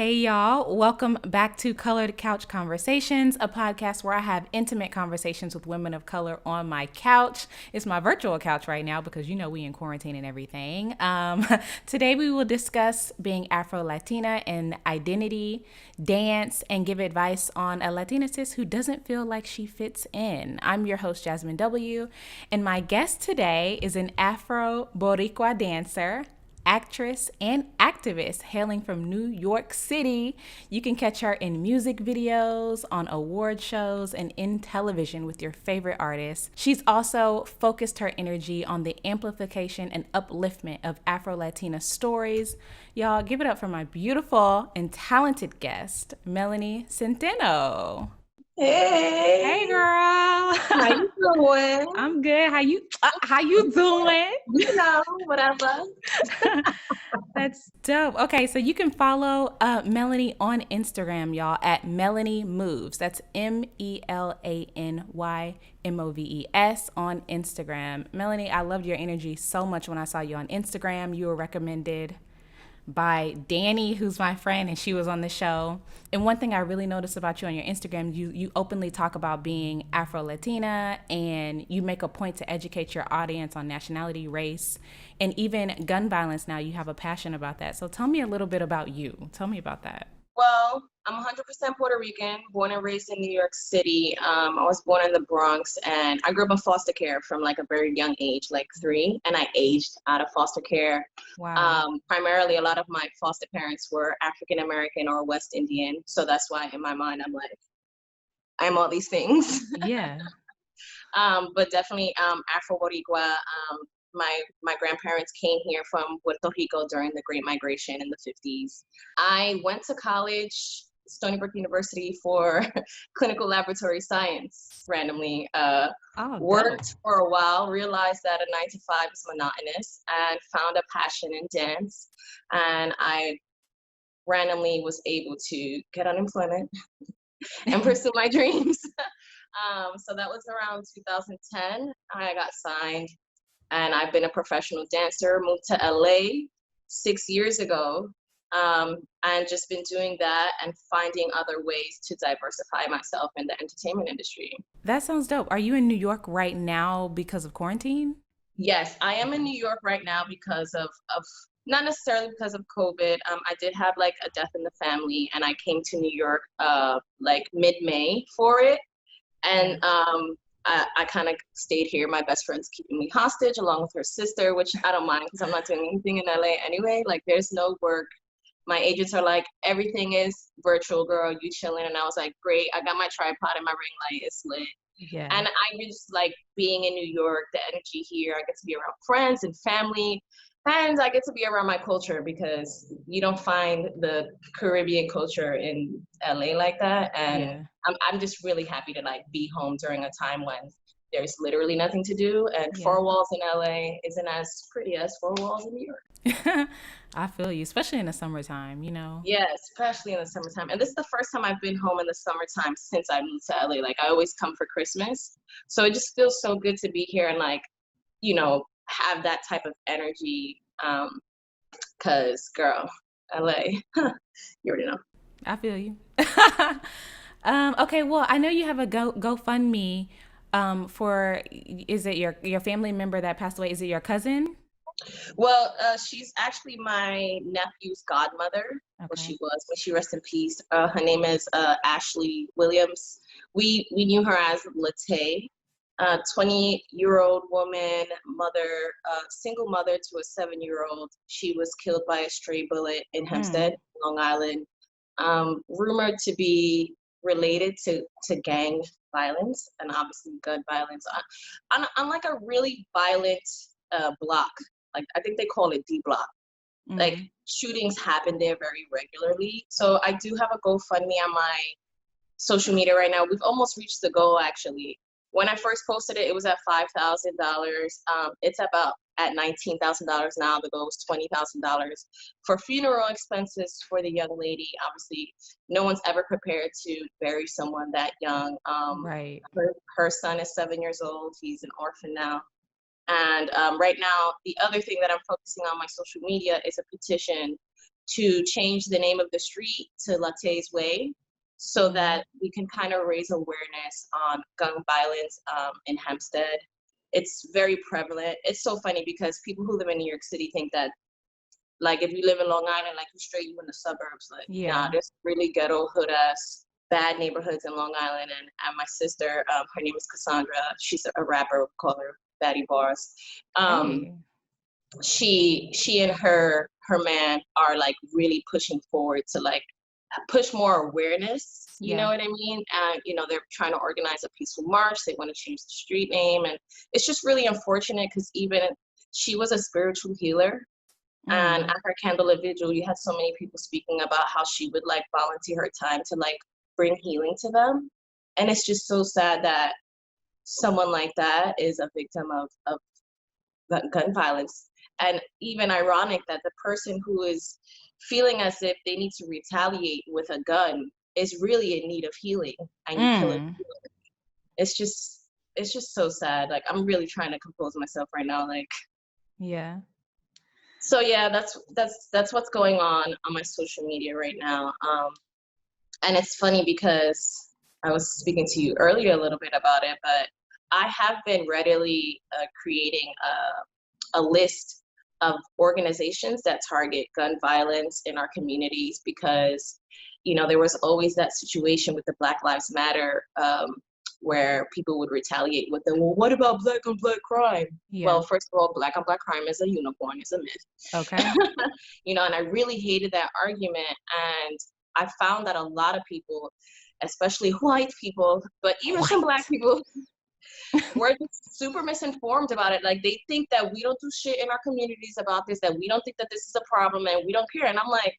Hey y'all, welcome back to Colored Couch Conversations, a podcast where I have intimate conversations with women of color on my couch. It's my virtual couch right now because you know we in quarantine and everything. Today we will discuss being Afro Latina and identity, dance, and give advice on a Latina sis who doesn't feel like she fits in. I'm your host, Jazmyn W., and my guest today is an Afro Boricua dancer, actress, and activist hailing from New York City. You can catch her in music videos, on award shows, and in television with your favorite artists. She's also focused her energy on the amplification and upliftment of Afro Latina stories. Y'all, give it up for my beautiful and talented guest, Melany Centeno. Hey, Hey, girl. how you doing? I'm good. How you doing? You know, whatever. That's dope. Okay, so you can follow Melany on Instagram, y'all, at Melany Moves. That's MELANYMOVES on Instagram. Melany, I loved your energy so much when I saw you on Instagram. You were recommended by Danny, who's my friend, and she was on the show. And one thing I really noticed about you on your Instagram, you openly talk about being Afro Latina, and you make a point to educate your audience on nationality, race, and even gun violence. Now you have a passion about that. So tell me a little bit about you. Tell me about that. Well, I'm 100% Puerto Rican, born and raised in New York City. I was born in the Bronx, and I grew up in foster care from like a very young age, like 3, and I aged out of foster care. Wow. Primarily, a lot of my foster parents were African American or West Indian, so that's why in my mind I'm like, I'm all these things. Yeah. But definitely Afro Boricua. My grandparents came here from Puerto Rico during the Great Migration in the 50s. I went to college, Stony Brook University, for clinical laboratory science randomly. Oh, dope. Worked for a while, realized that a 9 to 5 is monotonous, and found a passion in dance. And I randomly was able to get unemployment and pursue my dreams. So that was around 2010. I got signed, and I've been a professional dancer, moved to LA 6 years ago, and just been doing that and finding other ways to diversify myself in the entertainment industry. That sounds dope. Are you in New York right now because of quarantine? Yes, I am in New York right now because of not necessarily because of COVID. I did have like a death in the family, and I came to New York like mid-May for it. Yeah. And I kind of stayed here. My best friend's keeping me hostage along with her sister, which I don't mind because I'm not doing anything in LA anyway. Like, there's no work. My agents are like, everything is virtual, girl. You chilling. And I was like, great. I got my tripod and my ring light. It's lit. Yeah. And I just like being in New York, the energy here. I get to be around friends and family. And I get to be around my culture because you don't find the Caribbean culture in LA like that. And Yeah. I'm just really happy to like be home during a time when there's literally nothing to do. And Yeah. four walls in LA isn't as pretty as four walls in New York. I feel you, especially in the summertime, Yeah, especially in the summertime. And this is the first time I've been home in the summertime since I moved to LA. Like, I always come for Christmas. So it just feels so good to be here and like, have that type of energy. Cause girl, LA, you already know. I feel you. Okay, well, I know you have a GoFundMe for, is it your family member that passed away? Is it your cousin? Well, she's actually my nephew's godmother, or Okay. she was, may she rest in peace. Her name is Ashley Williams. We knew her as Latte, 20-year-old woman, mother, single mother to a 7-year-old. She was killed by a stray bullet in Mm. Hempstead, Long Island, rumored to be related to gang violence and obviously gun violence on like a really violent block. Like, I think they call it D block. Like, Mm. shootings happen there very regularly. So I do have a GoFundMe on my social media right now. We've almost reached the goal, actually. When I first posted it, it was at $5,000. It's about at $19,000 now. The goal is $20,000 for funeral expenses for the young lady. Obviously, no one's ever prepared to bury someone that young. Right. Her son is 7 years old. He's an orphan now. And right now, the other thing that I'm focusing on my social media is a petition to change the name of the street to Latte's Way, so that we can kind of raise awareness on gun violence in Hempstead. It's very prevalent. It's so funny because people who live in New York City think that, like, if you live in Long Island, like, you in the suburbs. Like, nah, there's really ghetto, hood-ass, bad neighborhoods in Long Island. And my sister, her name is Cassandra. She's a rapper. We call her Batty Bars. She and her man are, like, really pushing forward to, like, push more awareness. You know what I mean? And, you know, they're trying to organize a peaceful march. They want to change the street name. And it's just really unfortunate because even she was a spiritual healer. And at her candlelit vigil, you had so many people speaking about how she would, like, volunteer her time to, like, bring healing to them. And it's just so sad that someone like that is a victim of gun violence. And even ironic that the person who is feeling as if they need to retaliate with a gun is really in need of healing, and you kill it. It's just so sad. Like, I'm really trying to compose myself right now. Like, so yeah, that's what's going on my social media right now. And it's funny because I was speaking to you earlier a little bit about it, but I have been readily creating a list of organizations that target gun violence in our communities, because, you know, there was always that situation with the Black Lives Matter where people would retaliate with the, well, what about Black on Black crime? Well, first of all, Black on Black crime is a unicorn, it's a myth. Okay. You know, and I really hated that argument. And I found that a lot of people, especially white people, but even some Black people, we're just super misinformed about it. Like, they think that we don't do shit in our communities about this, that we don't think that this is a problem, and we don't care. And I'm like,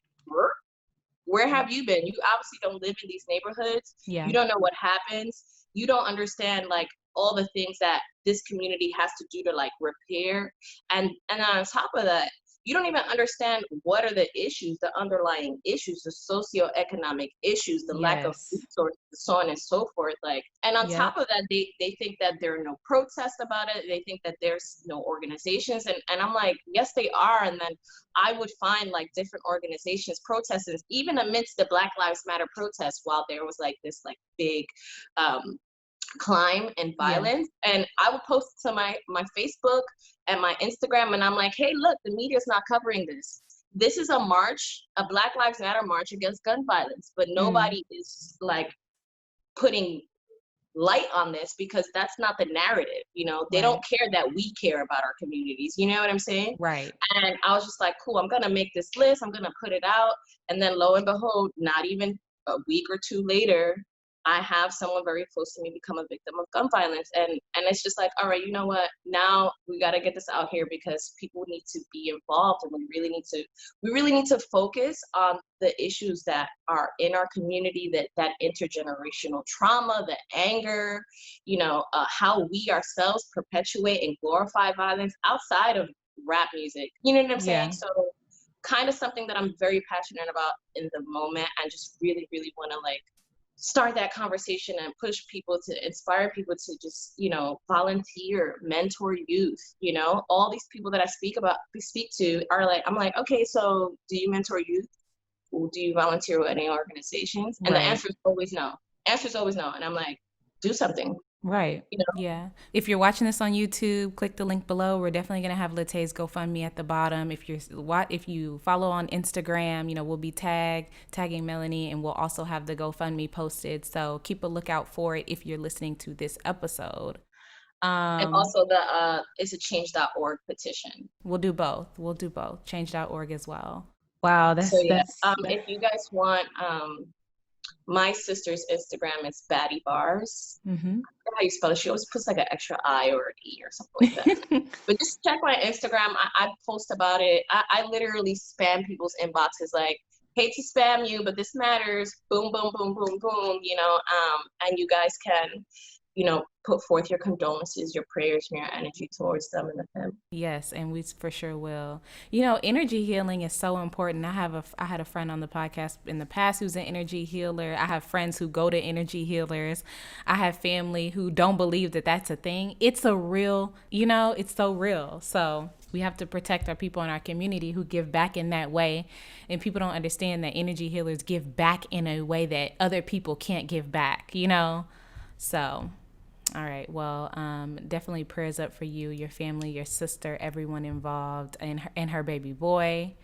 where have you been? You obviously don't live in these neighborhoods. You don't know what happens. You don't understand, like, all the things that this community has to do to, like, repair. And on top of that, you don't even understand what are the issues, the underlying issues, the socioeconomic issues, the lack of resources, so on and so forth. Like, and on top of that, they think that there are no protests about it. They think that there's no organizations. And I'm like, yes, they are. And then I would find, like, different organizations protesting, even amidst the Black Lives Matter protests, while there was, like, this, like, big climb and violence. And I would post to my Facebook and my Instagram, and I'm like, hey, look, the media's not covering this. This is a march, a Black Lives Matter march against gun violence, but nobody is, like, putting light on this, because that's not the narrative. You know, they don't care that we care about our communities. You know what I'm saying? Right. And I was just like, cool, I'm gonna make this list, I'm gonna put it out. And then lo and behold, not even a week or two later, I have someone very close to me become a victim of gun violence. And it's just like, all right, you know what? Now we got to get this out here, because people need to be involved, and we really need to focus on the issues that are in our community, that intergenerational trauma, the anger, you know, how we ourselves perpetuate and glorify violence outside of rap music. You know what I'm saying? So kind of something that I'm very passionate about in the moment, and just really, really want to, like, start that conversation and push people, to inspire people to just, you know, volunteer, mentor youth. You know, all these people that I speak to are like, I'm like, okay, so do you mentor youth? Do you volunteer with any organizations? And the answer is always no. And I'm like, do something. Right. You know? Yeah. If you're watching this on YouTube, click the link below. We're definitely going to have Latte's GoFundMe at the bottom. If you follow on Instagram, you know, we'll be tagging Melany, and we'll also have the GoFundMe posted. So keep a lookout for it if you're listening to this episode. And also it's a change.org petition. We'll do both. Change.org as well. Wow. If you guys want, my sister's Instagram is Batty Bars. I forget how you spell it. She always puts, like, an extra I or an E or something like that. But just check my Instagram. I post about it. I literally spam people's inboxes, like, hate to spam you, but this matters. Boom, boom, boom, boom, boom. You know, and you guys can, you know, put forth your condolences, your prayers, and your energy towards them and the family. Yes, and we for sure will. You know, energy healing is so important. I had a friend on the podcast in the past who's an energy healer. I have friends who go to energy healers. I have family who don't believe that that's a thing. It's a real, you know, it's so real. So We have to protect our people in our community who give back in that way. And people don't understand that energy healers give back in a way that other people can't give back, you know? So, all right. Well, definitely prayers up for you, your family, your sister, everyone involved, and her baby boy.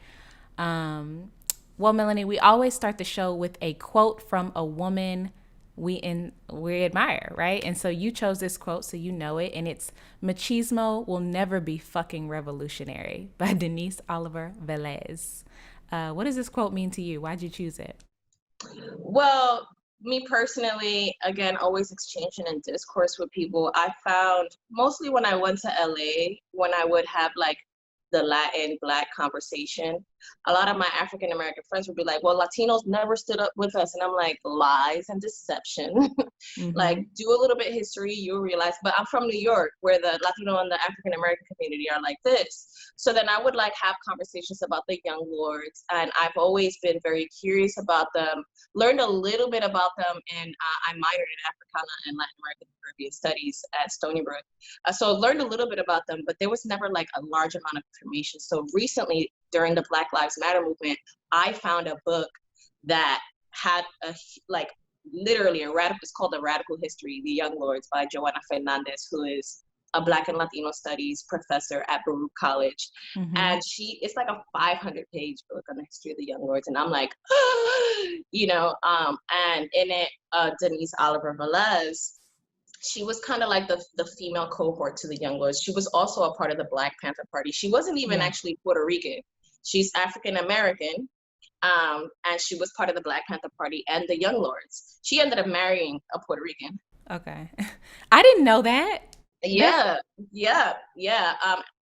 Well, Melany, we always start the show with a quote from a woman we admire, right? And so you chose this quote, so you know it, and it's "Machismo will never be fucking revolutionary" by Denise Oliver Velez. What does this quote mean to you? Why'd you choose it? Well, me personally, again, always exchanging in discourse with people. I found mostly when I went to LA, when I would have like the Latin Black conversation, a lot of my African American friends would be like, well, Latinos never stood up with us. And I'm like, lies and deception. Like, do a little bit of history, you'll realize. But I'm from New York, where the Latino and the African American community are like this. So then I would like have conversations about the Young Lords. And I've always been very curious about them, learned a little bit about them. And I minored in Africana and Latin American Caribbean Studies at Stony Brook. So learned a little bit about them, but there was never like a large amount of information. So recently, during the Black Lives Matter movement, I found a book that had a like literally it's called The Radical History, The Young Lords by Joanna Fernandez, who is a Black and Latino studies professor at Baruch College. And it's like a 500-page book on the history of the Young Lords. And I'm like, you know, and in it, Denise Oliver Velez, she was kind of like the female cohort to the Young Lords. She was also a part of the Black Panther Party. She wasn't even actually Puerto Rican. She's African American. And she was part of the Black Panther Party and the Young Lords. She ended up marrying a Puerto Rican. Okay. I didn't know that. Yeah.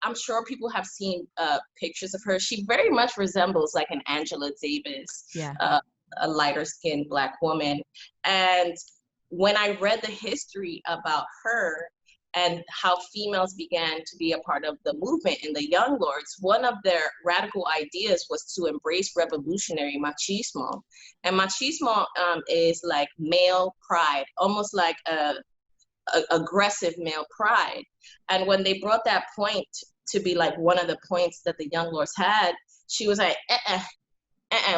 I'm sure people have seen pictures of her. She very much resembles like an Angela Davis, a lighter skinned Black woman. And when I read the history about her and how females began to be a part of the movement in the Young Lords, one of their radical ideas was to embrace revolutionary machismo. And machismo is like male pride, almost like a aggressive male pride. And when they brought that point to be like one of the points that the Young Lords had, she was like,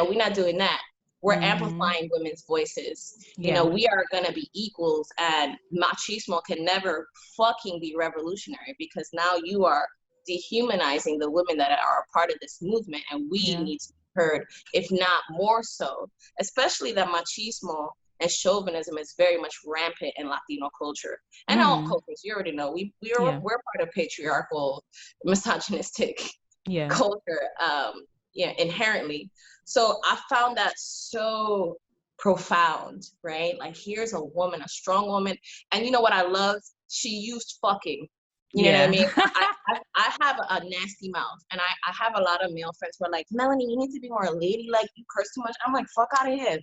we're not doing that. We're amplifying women's voices. You know, we are going to be equals, and machismo can never fucking be revolutionary, because now you are dehumanizing the women that are a part of this movement, and we need to be heard, if not more so, especially that machismo and chauvinism is very much rampant in Latino culture and all cultures. You already know we're part of patriarchal, misogynistic culture, inherently. So I found that so profound, right? Like, here's a woman, a strong woman. And you know what I love? She used fucking. You know what I mean? I have a nasty mouth, and I have a lot of male friends who are like, Melany, you need to be more ladylike. You curse too much. I'm like, fuck out of here.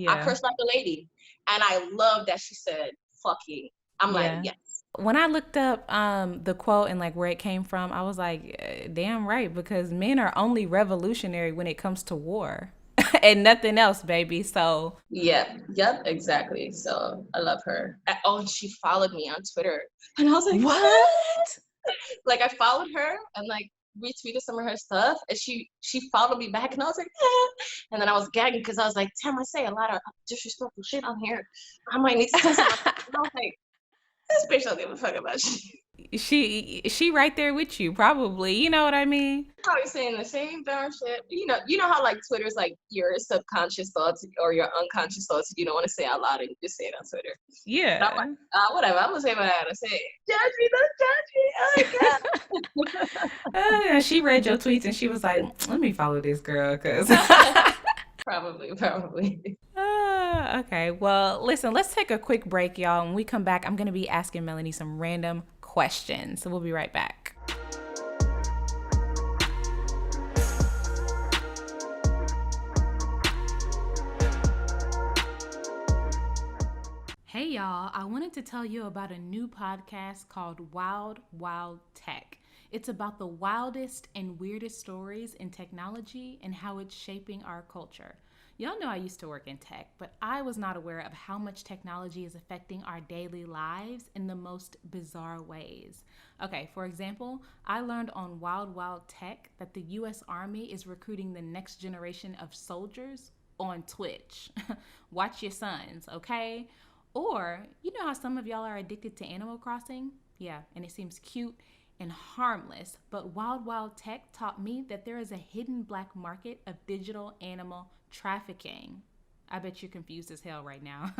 I curse like a lady. And I love that she said fucking. I'm like, yes. When I looked up the quote and like where it came from, I was like, damn right, because men are only revolutionary when it comes to war and nothing else, baby. So yep, exactly. So I love her. Oh, and she followed me on Twitter, and I was like, what? Like, I followed her and like retweeted some of her stuff, and she followed me back, and I was like, and then I was gagging because I was like, damn, I say a lot of disrespectful shit on here. I might need to test myself. I was like, this bitch don't give a fuck about shit. She right there with you, probably. You know what I mean? Probably saying the same darn shit. You know how like Twitter's like your subconscious thoughts or your unconscious thoughts you don't want to say out loud, and you just say it on Twitter. Yeah. But I'm like, whatever. I'm gonna say what I gotta say. Judge me, don't judge me. Oh my god. She read your tweets and she was like, let me follow this girl, cause. Probably. Okay, well, listen, let's take a quick break, y'all. When we come back, I'm going to be asking Melany some random questions. So we'll be right back. Hey, y'all. I wanted to tell you about a new podcast called Wild Wild Tech. It's about the wildest and weirdest stories in technology and how it's shaping our culture. Y'all know I used to work in tech, but I was not aware of how much technology is affecting our daily lives in the most bizarre ways. Okay, for example, I learned on Wild Wild Tech that the US Army is recruiting the next generation of soldiers on Twitch. Watch your sons, okay? Or, you know how some of y'all are addicted to Animal Crossing? Yeah, and it seems cute and harmless, but Wild Wild Tech taught me that there is a hidden black market of digital animal trafficking. I bet you're confused as hell right now.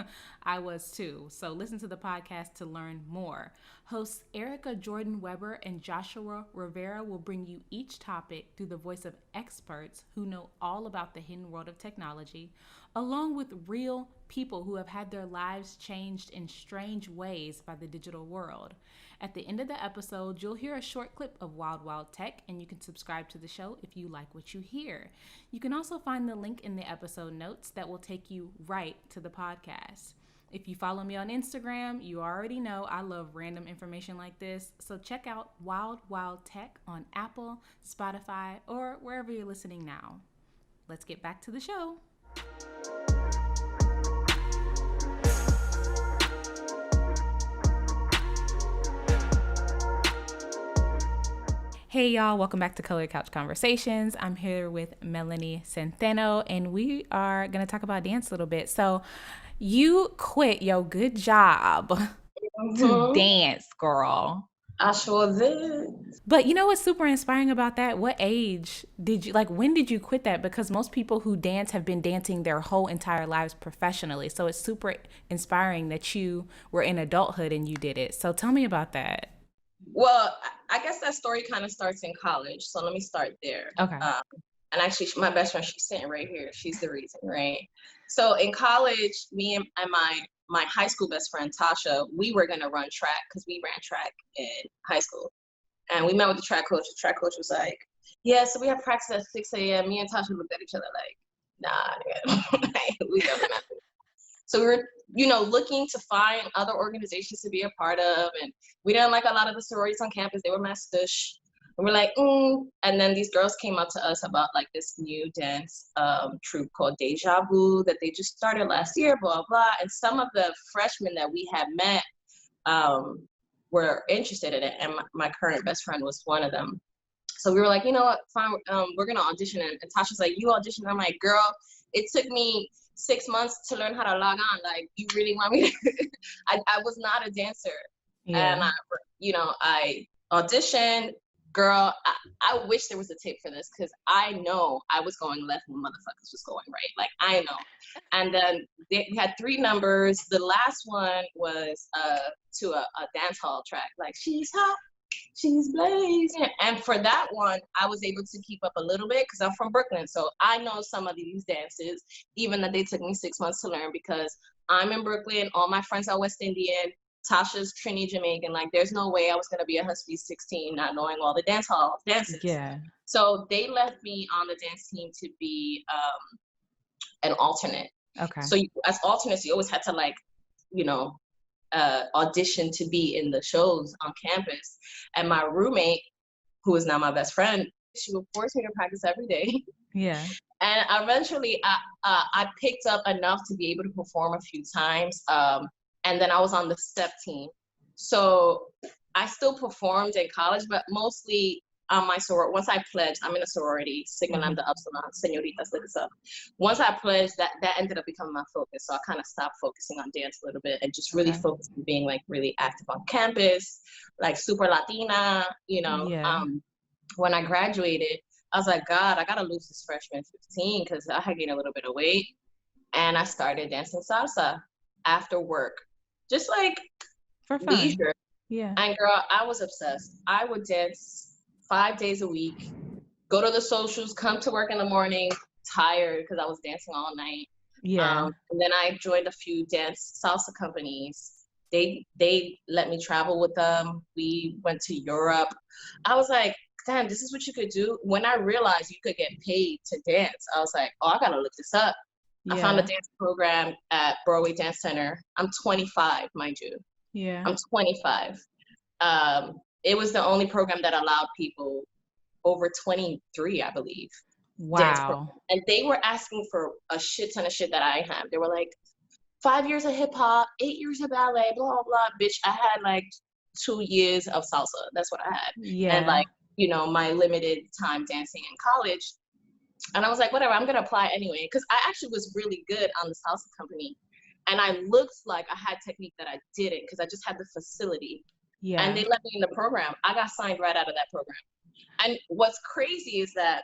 I was too. So listen to the podcast to learn more. Hosts Erica Jordan Weber and Joshua Rivera will bring you each topic through the voice of experts who know all about the hidden world of technology, along with real people who have had their lives changed in strange ways by the digital world. At the end of the episode, you'll hear a short clip of Wild Wild Tech, and you can subscribe to the show if you like what you hear. You can also find the link in the episode notes that will take you right to the podcast. If you follow me on Instagram, you already know I love random information like this, so check out Wild Wild Tech on Apple, Spotify, or wherever you're listening now. Let's get back to the show. Hey y'all, welcome back to Colored Couch Conversations. I'm here with Melany Centeno, and we are going to talk about dance a little bit. So you quit your good job to dance, girl. I sure did. But you know what's super inspiring about that? What age did you, when did you quit that? Because most people who dance have been dancing their whole entire lives professionally. So it's super inspiring that you were in adulthood and you did it. So tell me about that. Well, I guess that story kind of starts in college. So let me start there. Okay. And actually, my best friend, she's sitting right here. She's the reason, right? So in college, me and my high school best friend, Tasha, we were going to run track because we ran track in high school. And we met with the track coach. The track coach was like, yeah, so we have practice at 6 a.m. Me and Tasha looked at each other like, nah, we don't have to. So we were, looking to find other organizations to be a part of. And we didn't like a lot of the sororities on campus. They were mess stush. And we're like, And then these girls came up to us about like this new dance troupe called Deja Vu that they just started last year, blah, blah. And some of the freshmen that we had met were interested in it. And my current best friend was one of them. So we were like, you know what, fine, we're going to audition. And Tasha's like, you auditioned? I'm like, girl, it took me 6 months to learn how to log on. Like, you really want me to? I was not a dancer. Yeah. And I auditioned. Girl, I wish there was a tip for this because I know I was going left when motherfuckers was going right. Like, I know. And then we had 3 numbers. The last one was to a dance hall track. Like, she's hot, she's blazing. And for that one, I was able to keep up a little bit because I'm from Brooklyn. So I know some of these dances, even that they took me 6 months to learn because I'm in Brooklyn. All my friends are West Indian. Tasha's Trini Jamaican. Like, there's no way I was going to be a Husky 16 not knowing all the dance hall dances. Yeah. So they left me on the dance team to be an alternate. Okay. So as alternates, you always had to audition to be in the shows on campus. And my roommate, who is now my best friend, she would force me to practice every day. Yeah. And eventually I picked up enough to be able to perform a few times. And then I was on the step team. So I still performed in college, but mostly on my sorority. Once I pledged, I'm in a sorority, Sigma Lambda Upsilon, Senoritas, look this up. Once I pledged, that ended up becoming my focus. So I kind of stopped focusing on dance a little bit and just really focused on being like really active on campus, like super Latina, Yeah. When I graduated, I was like, God, I gotta lose this freshman 15 because I had gained a little bit of weight. And I started dancing salsa after work. Just like for fun. Leisure. Yeah. And girl, I was obsessed. I would dance 5 days a week, go to the socials, come to work in the morning, tired because I was dancing all night. Yeah. And then I joined a few dance salsa companies. They let me travel with them. We went to Europe. I was like, damn, this is what you could do. When I realized you could get paid to dance, I was like, oh, I gotta look this up. Yeah. I found a dance program at Broadway Dance Center. I'm 25, mind you. Yeah. I'm 25. It was the only program that allowed people over 23, I believe, dance program. Wow. And they were asking for a shit ton of shit that I have. They were like, 5 years of hip hop, 8 years of ballet, blah, blah, blah. Bitch, I had like 2 years of salsa. That's what I had. And Yeah. like, my limited time dancing in college. And I was like, whatever, I'm going to apply anyway. Because I actually was really good on the salsa company. And I looked like I had technique that I didn't because I just had the facility. And Yeah. they let me in the program. I got signed right out of that program. And what's crazy is that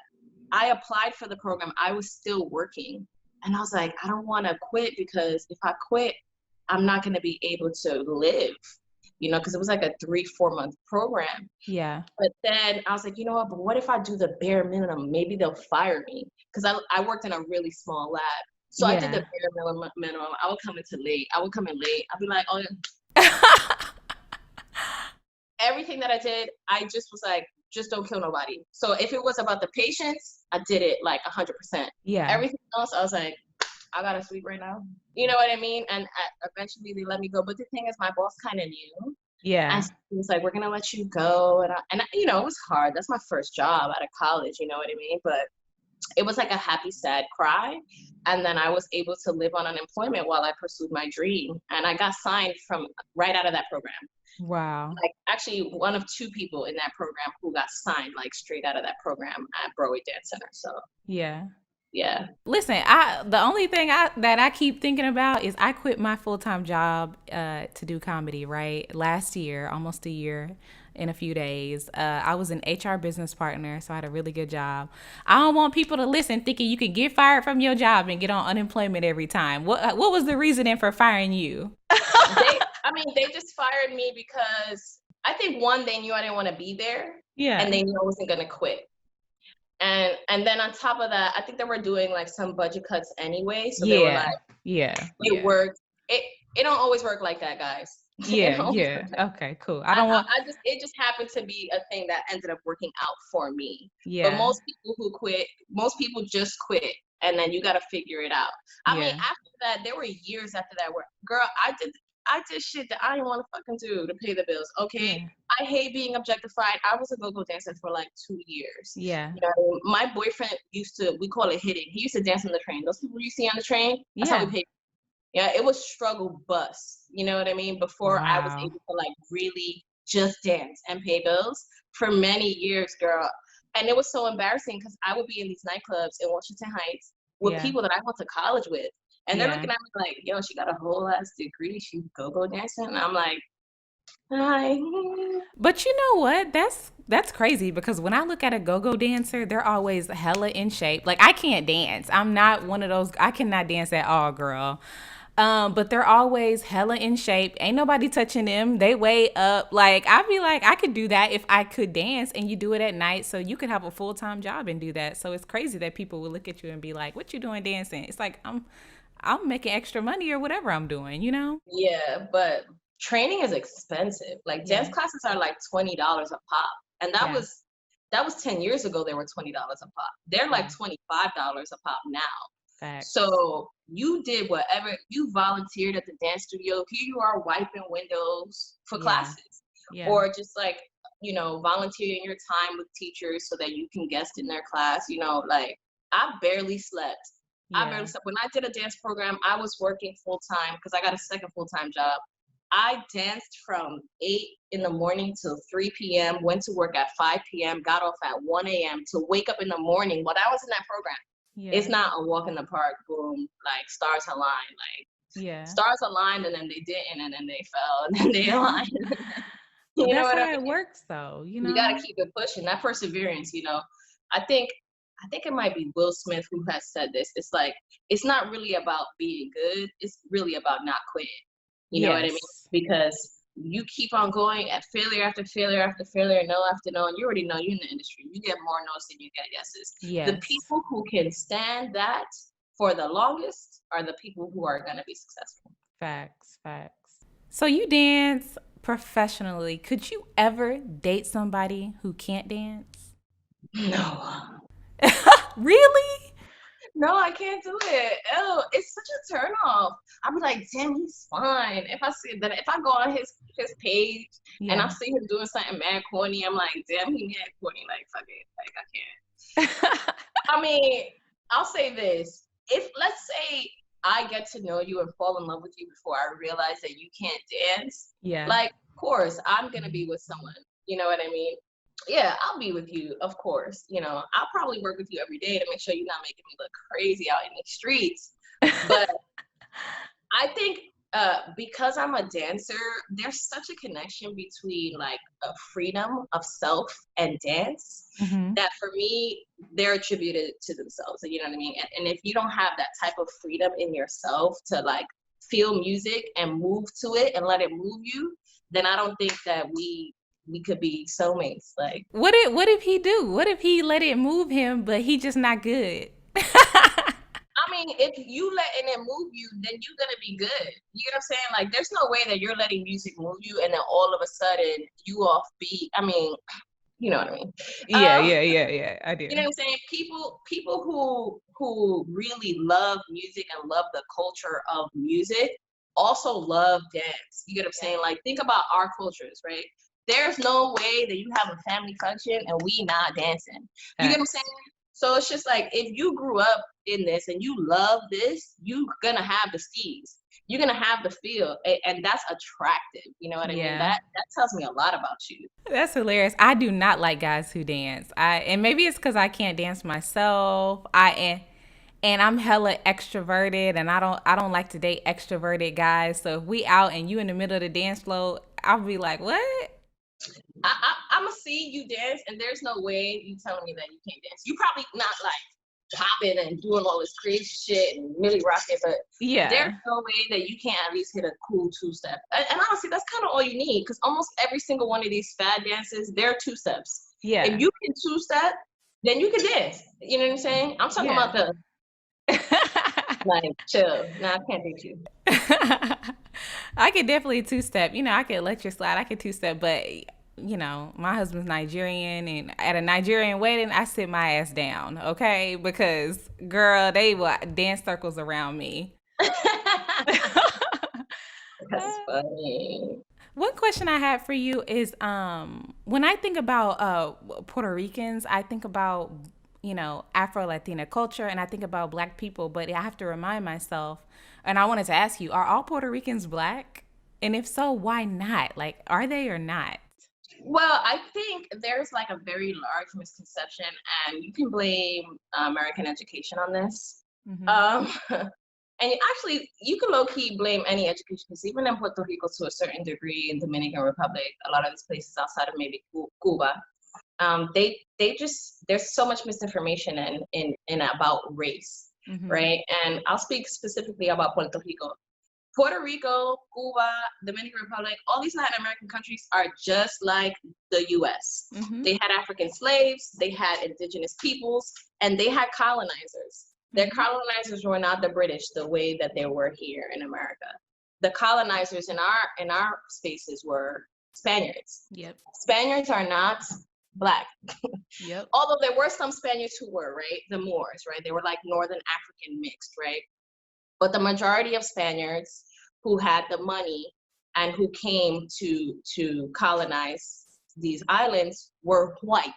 I applied for the program. I was still working. And I was like, I don't want to quit because if I quit, I'm not going to be able to live, because it was like a 3-4 month program. Yeah. But then I was like, you know what, but what if I do the bare minimum? Maybe they'll fire me. Because I worked in a really small lab. So I did the Yeah. bare minimum. I would come in late. I'd be like, oh, everything that I did, I just was like, just don't kill nobody. So if it was about the patients, I did it like 100%. Yeah. Everything else, I was like, I gotta sleep right now. You know what I mean? And eventually they let me go. But the thing is, my boss kind of knew. Yeah. And he was like, we're gonna let you go. And it was hard. That's my first job out of college. You know what I mean? But it was like a happy, sad cry. And then I was able to live on unemployment while I pursued my dream. And I got signed from right out of that program. Wow. Like actually one of 2 people in that program who got signed like straight out of that program at Broadway Dance Center. So Yeah. yeah. Listen, the only thing that I keep thinking about is I quit my full-time job to do comedy, right? Last year, almost a year in a few days. I was an HR business partner, so I had a really good job. I don't want people to listen thinking you can get fired from your job and get on unemployment every time. What was the reasoning for firing you? They just fired me because I think one, they knew I didn't want to be there. Yeah. And they knew I wasn't gonna quit. And then on top of that, I think they were doing like some budget cuts anyway. So they were like, it worked. It don't always work like that, guys. Yeah. Okay, cool. It just happened to be a thing that ended up working out for me. Yeah. But most people who quit, most people just quit and then you got to figure it out. I mean, after that, there were years after that where, girl, I did shit that I didn't want to fucking do to pay the bills. Okay. Yeah. I hate being objectified. I was a go-go dancer for like 2 years. Yeah. My boyfriend we call it hitting. He used to dance on the train. Those people you see on the train, that's how we paid. Yeah, it was struggle bus. You know what I mean? Before I was able to like really just dance and pay bills for many years, girl. And it was so embarrassing because I would be in these nightclubs in Washington Heights with people that I went to college with. And they're looking at me like, yo, she got a whole ass degree. She go dancing. And I'm like, hi. But you know what? That's crazy because when I look at a go-go dancer, they're always hella in shape. Like I can't dance. I'm not one of those. I cannot dance at all, girl. But they're always hella in shape. Ain't nobody touching them. They way up. Like I'd be like, I could do that if I could dance, and you do it at night, so you could have a full-time job and do that. So it's crazy that people will look at you and be like, "What you doing dancing?" It's like I'm making extra money or whatever I'm doing, Yeah, but training is expensive. Like dance classes are like $20 a pop. And that was 10 years ago, they were $20 a pop. They're like $25 a pop now. Facts. So you did whatever, you volunteered at the dance studio. Here you are wiping windows for classes. Or just like, volunteering your time with teachers so that you can guest in their class. Like I barely slept. When I did a dance program, I was working full time because I got a second full-time job. I danced from 8 in the morning till 3 p.m., went to work at 5 p.m., got off at 1 a.m. to wake up in the morning while I was in that program. Yeah. It's not a walk in the park, boom, like stars aligned. Like stars aligned and then they didn't and then they fell and then they aligned. That's how it works though, You got to keep it pushing. That perseverance, I think it might be Will Smith who has said this. It's like, it's not really about being good. It's really about not quitting. You know what I mean? Because you keep on going at failure after failure after failure, no after no, and you already know you're in the industry. You get more no's than you get yeses. Yes. The people who can stand that for the longest are the people who are going to be successful. Facts. So you dance professionally. Could you ever date somebody who can't dance? No. Really? No, I can't do it. Ew, it's such a turn off. I'll be like, damn, he's fine. If I go on his page and I see him doing something mad corny, I'm like, damn, he mad corny. Like, fuck it. Like, I can't. I mean, I'll say this. If let's say I get to know you and fall in love with you before I realize that you can't dance, Yeah. like, of course, I'm gonna be with someone. You know what I mean? Yeah, I'll be with you, of course. I'll probably work with you every day to make sure you're not making me look crazy out in the streets. But I think because I'm a dancer, there's such a connection between like a freedom of self and dance Mm-hmm. that for me, they're attributed to themselves. You know what I mean? And if you don't have that type of freedom in yourself to like feel music and move to it and let it move you, then I don't think that we could be soulmates. Like, What if he do? What if he let it move him, but he just not good? I mean, if you letting it move you, then you're gonna be good. You know what I'm saying? Like, there's no way that you're letting music move you, and then all of a sudden you off beat. I mean, you know what I mean? Um, Yeah. I do. you know what I'm saying? People who really love music and love the culture of music also love dance. You get what I'm saying? Like, think about our cultures, right? There's no way that you have a family function and we not dancing. You get what I'm saying? So it's just like, if you grew up in this and you love this, you're gonna have the steez. You're gonna have the feel, and that's attractive. You know what I mean? Yeah. That tells me a lot about you. That's hilarious. I do not like guys who dance. And maybe it's because I can't dance myself. And I'm hella extroverted, and I don't like to date extroverted guys. So if we out and you in the middle of the dance floor, I'll be like, what? I'm gonna see you dance, and there's no way you telling me that you can't dance. You probably not like popping and doing all this crazy shit and really rocking, but there's Yeah. no way that you can't at least hit a cool two step. And honestly, that's kind of all you need, because almost every single one of these fad dances, they're two steps. If Yeah. you can two step, then you can dance. You know what I'm saying? I'm talking Yeah. about the like chill. Nah, I can't do you. I could definitely two step. I could let you slide. I could two step, but my husband's Nigerian, and at a Nigerian wedding, I sit my ass down, okay? Because girl, they will dance circles around me. That's funny. One question I have for you is when I think about Puerto Ricans, I think about, Afro Latina culture, and I think about black people, but I have to remind myself, and I wanted to ask you, are all Puerto Ricans black? And if so, why not? Like, are they or not? Well, I think there's like a very large misconception, and you can blame American education on this. Mm-hmm. Um, and actually, you can low key blame any education, because even in Puerto Rico, to a certain degree, in Dominican Republic, a lot of these places outside of maybe Cuba, they just, there's so much misinformation in about race, Mm-hmm. right? And I'll speak specifically about Puerto Rico. Puerto Rico, Cuba, Dominican Republic, all these Latin American countries are just like the US. Mm-hmm. They had African slaves, they had indigenous peoples, and they had colonizers. Their Mm-hmm. colonizers were not the British the way that they were here in America. The colonizers in our spaces were Spaniards. Yep. Spaniards are not black. Yep. Although there were some Spaniards who were, right? The Moors, right? They were like Northern African mixed, right? But the majority of Spaniards who had the money and who came to colonize these islands were white,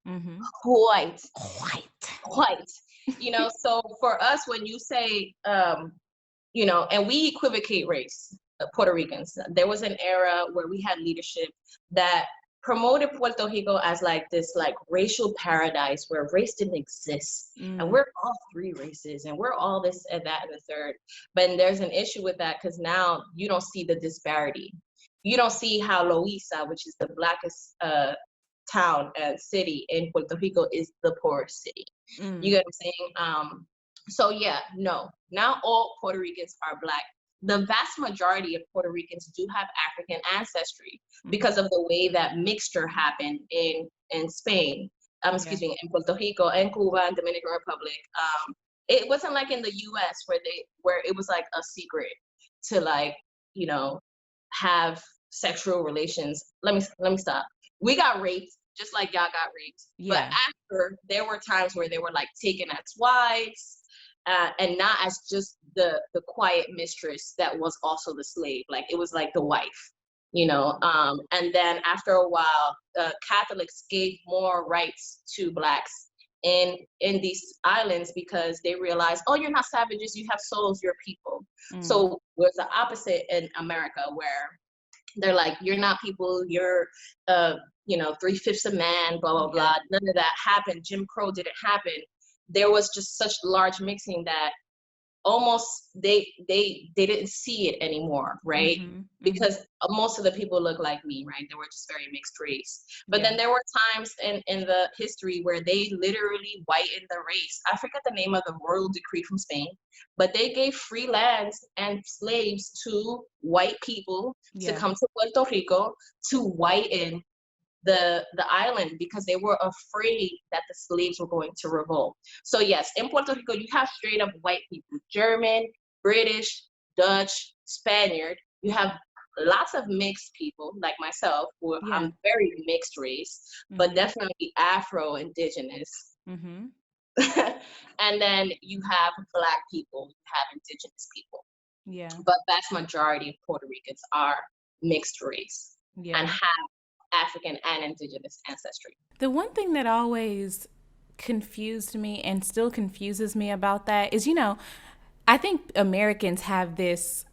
Mm-hmm. white, White. white. So for us, when you say, and we equivocate race, Puerto Ricans, there was an era where we had leadership that promoted Puerto Rico as like this like racial paradise where race didn't exist, and we're all three races and we're all this and that and the third. But there's an issue with that, because now you don't see the disparity. You don't see how Loíza, which is the blackest town and city in Puerto Rico, is the poorest city. You get what I'm saying? So yeah, no, not all Puerto Ricans are black. The vast majority of Puerto Ricans do have African ancestry because of the way that mixture happened in Spain. Excuse me, in Puerto Rico and Cuba and Dominican Republic. It wasn't like in the U.S. where it was like a secret to like have sexual relations. Let me stop. We got raped just like y'all got raped. Yeah. But after, there were times where they were like taken as wives, and not as just the quiet mistress that was also the slave. Like, it was like the wife, and then after a while, Catholics gave more rights to blacks in these islands because they realize, oh, you're not savages, you have souls, you're people. So there's the opposite in America where they're like, you're not people, you're 3/5 a man, blah blah blah. None of that happened. Jim Crow didn't happen. There was just such large mixing that almost they didn't see it anymore, right? Because most of the people look like me, right? They were just very mixed race. But then there were times in the history where they literally whitened the race. I forget the name of the royal decree from Spain, but they gave free lands and slaves to white people to come to Puerto Rico to whiten the island because they were afraid that the slaves were going to revolt. So yes, in Puerto Rico, you have straight up white people, German, British, Dutch, Spaniard. You have lots of mixed people like myself, who I'm very mixed race, but definitely Afro indigenous. And then you have Black people, you have indigenous people. But vast majority of Puerto Ricans are mixed race and have African and indigenous ancestry. The one thing that always confused me and still confuses me about that is, I think Americans have this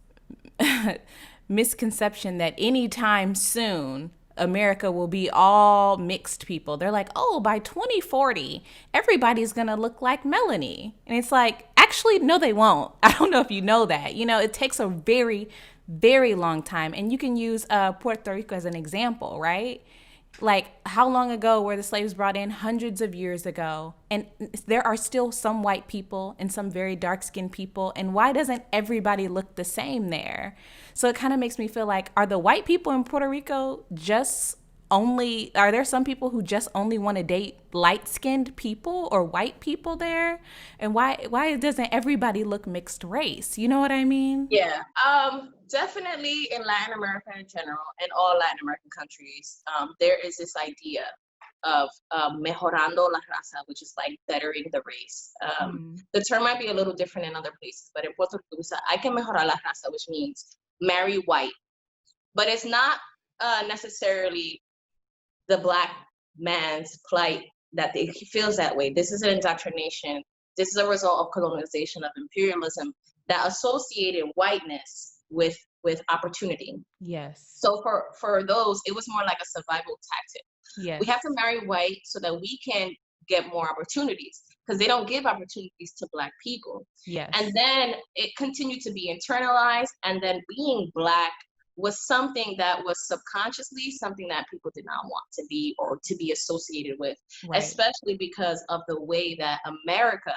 misconception that anytime soon America will be all mixed people. They're like, oh, by 2040, everybody's going to look like Melany. And it's like, actually, no, they won't. I don't know if you know that. It takes a very, very long time. And you can use Puerto Rico as an example, right? Like, how long ago were the slaves brought in? Hundreds of years ago. And there are still some white people and some very dark-skinned people. And why doesn't everybody look the same there? So it kind of makes me feel like, are the white people in Puerto Rico are there some people who just only want to date light-skinned people or white people there? And why doesn't everybody look mixed race? You know what I mean? Yeah, definitely in Latin America in general, and all Latin American countries, there is this idea of mejorando la raza, which is like bettering the race. The term might be a little different in other places, but in Puerto Rico, we say, hay que mejorar la raza, which means marry white. But it's not necessarily the Black man's plight that he feels that way. This is an indoctrination. This is a result of colonization, of imperialism that associated whiteness with opportunity. Yes. So for those, it was more like a survival tactic. Yes. We have to marry white so that we can get more opportunities, because they don't give opportunities to Black people. Yes. And then it continued to be internalized, and then being Black was something that was subconsciously something that people did not want to be or to be associated with, right. Especially because of the way that America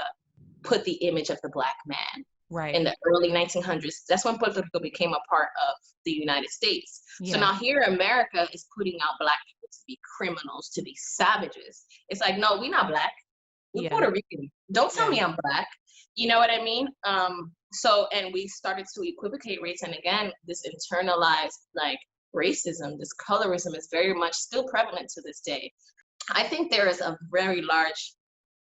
put the image of the Black man. Right. In the early 1900s. That's when Puerto Rico became a part of the United States. Yeah. So now here America is putting out Black people to be criminals, to be savages. It's like, no, we're not Black. We're Puerto Rican. Don't tell me I'm Black. You know what I mean? And we started to equivocate race. And again, this internalized like racism, this colorism is very much still prevalent to this day. I think there is a very large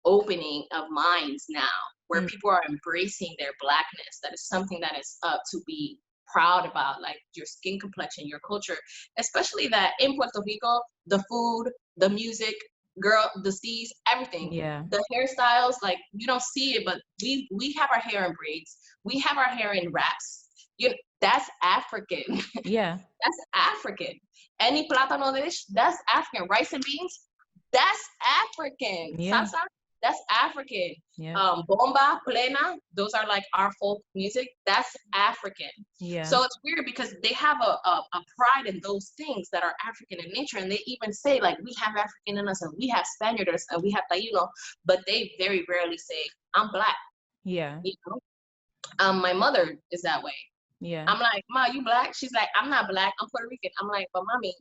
opening of minds now where people are embracing their Blackness. That is something that is to be proud about, like your skin complexion, your culture, especially that in Puerto Rico, the food, the music, girl, the seas, everything. Yeah. The hairstyles, like you don't see it, but we have our hair in braids. We have our hair in wraps. That's African. Yeah. That's African. Any plátano dish, that's African. Rice and beans, that's African. Yeah. Salsa, that's African. Yeah. Bomba, plena, those are like our folk music. That's African. Yeah. So it's weird because they have a pride in those things that are African in nature. And they even say like, we have African in us and we have Spaniard in us and we have Taino, but they very rarely say, I'm Black. Yeah. You know? My mother is that way. Yeah. I'm like, Ma, you Black? She's like, I'm not Black, I'm Puerto Rican. I'm like, but mommy,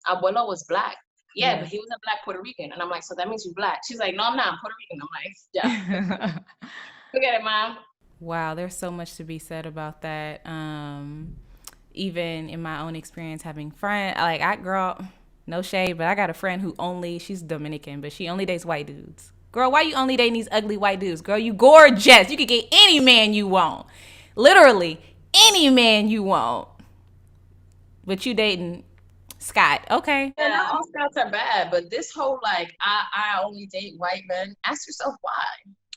abuelo was Black. Yeah, but he was a Black Puerto Rican. And I'm like, so that means you're Black. She's like, no, I'm not, I'm Puerto Rican. I'm like, yeah. Forget it, Mom. Wow, there's so much to be said about that. Even in my own experience having friends, like no shade, but I got a friend she's Dominican, but she only dates white dudes. Girl, why you only dating these ugly white dudes? Girl, you gorgeous. You could get any man you want. Literally, any man you want. But you dating Scott. Okay. Yeah, not all Scots are bad, but this whole like I only date white men. Ask yourself why.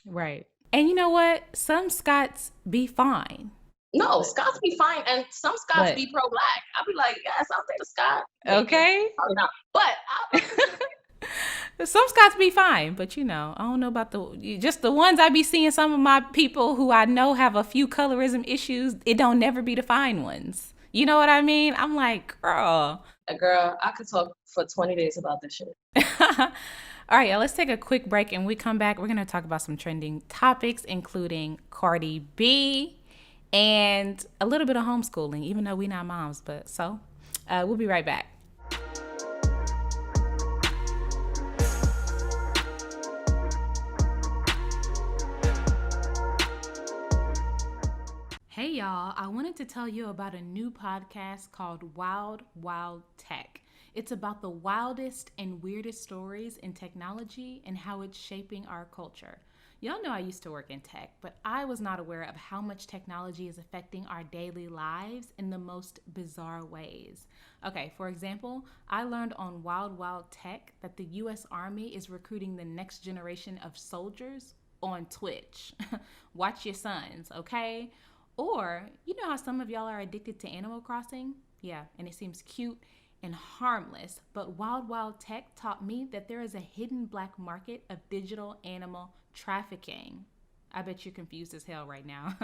Right. And you know what? Some Scots be fine. No, Scots be fine, and some Scots But be pro-black. I'll be like, yes, I'll date a Scot. Maybe. okay. Probably not. But Some Scots be fine, but you know, I don't know about just the ones I be seeing. Some of my people who I know have a few colorism issues. It don't never be the fine ones. You know what I mean? I'm like, girl. girl, I could talk for 20 days about this shit. All right, y'all, let's take a quick break, and when we come back, we're going to talk about some trending topics, including Cardi B and a little bit of homeschooling, even though we're not moms. But we'll be right back. Hey, y'all, I wanted to tell you about a new podcast called Wild Wild Tech. It's about the wildest and weirdest stories in technology and how it's shaping our culture. Y'all know I used to work in tech, but I was not aware of how much technology is affecting our daily lives in the most bizarre ways. Okay, for example, I learned on Wild Wild Tech that the US Army is recruiting the next generation of soldiers on Twitch. Watch your sons, okay? Or, you know how some of y'all are addicted to Animal Crossing? Yeah, and it seems cute and harmless, but Wild Wild Tech taught me that there is a hidden black market of digital animal trafficking. I bet you're confused as hell right now.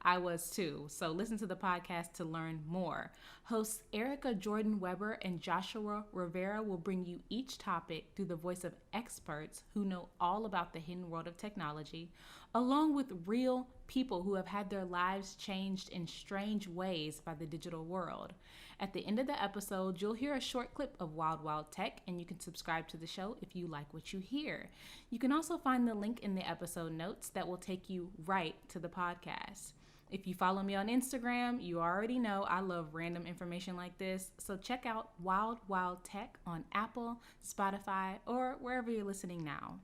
I was too. So listen to the podcast to learn more. Hosts Erica Jordan Weber and Joshua Rivera will bring you each topic through the voice of experts who know all about the hidden world of technology, along with real people who have had their lives changed in strange ways by the digital world. At the end of the episode, you'll hear a short clip of Wild Wild Tech, and you can subscribe to the show if you like what you hear. You can also find the link in the episode notes that will take you right to the podcast. If you follow me on Instagram, you already know I love random information like this, so check out Wild Wild Tech on Apple, Spotify, or wherever you're listening now.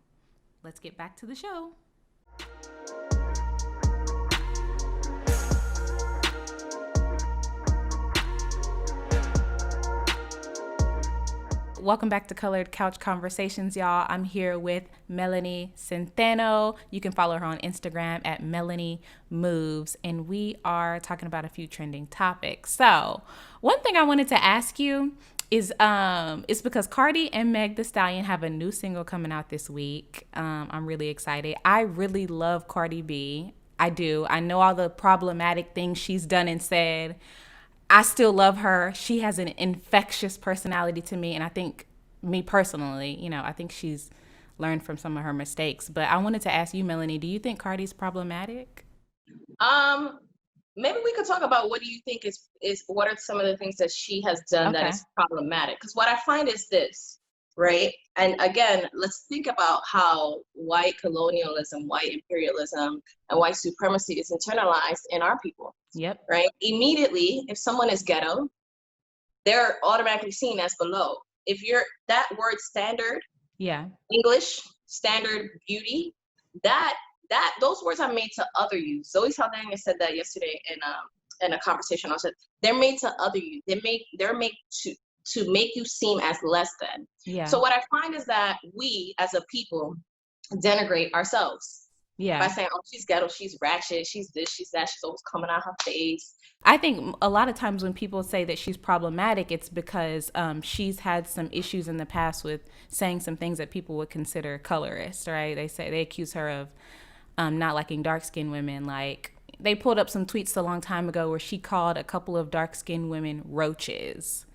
Let's get back to the show. Welcome back to Colored Couch Conversations, y'all. I'm here with Melany Centeno. You can follow her on Instagram at Melany Moves, and we are talking about a few trending topics. So, one thing I wanted to ask you is it's because Cardi and Meg Thee Stallion have a new single coming out this week. I'm really excited. I really love Cardi B. I do. I know all the problematic things she's done and said. I still love her. She has an infectious personality to me. And I think, me personally, you know, I think she's learned from some of her mistakes. But I wanted to ask you, Melany, do you think Cardi's problematic? Maybe we could talk about what do you think is what are some of the things that she has done that is problematic? Because what I find is this, right? And again, let's think about how white colonialism, white imperialism, and white supremacy is internalized in our people. Yep. Right? Immediately, if someone is ghetto, they're automatically seen as below. If you're that word standard, English, standard, beauty, that those words are made to other you. Zoe Saldana said that yesterday in a conversation. I said they're made to other you. They're made to make you seem as less than. Yeah. So what I find is that we as a people denigrate ourselves. Yeah. By saying, oh, she's ghetto, she's ratchet, she's this, she's that, she's always coming out her face. I think a lot of times when people say that she's problematic, it's because she's had some issues in the past with saying some things that people would consider colorist, right? They accuse her of not liking dark-skinned women. Like, they pulled up some tweets a long time ago where she called a couple of dark-skinned women roaches.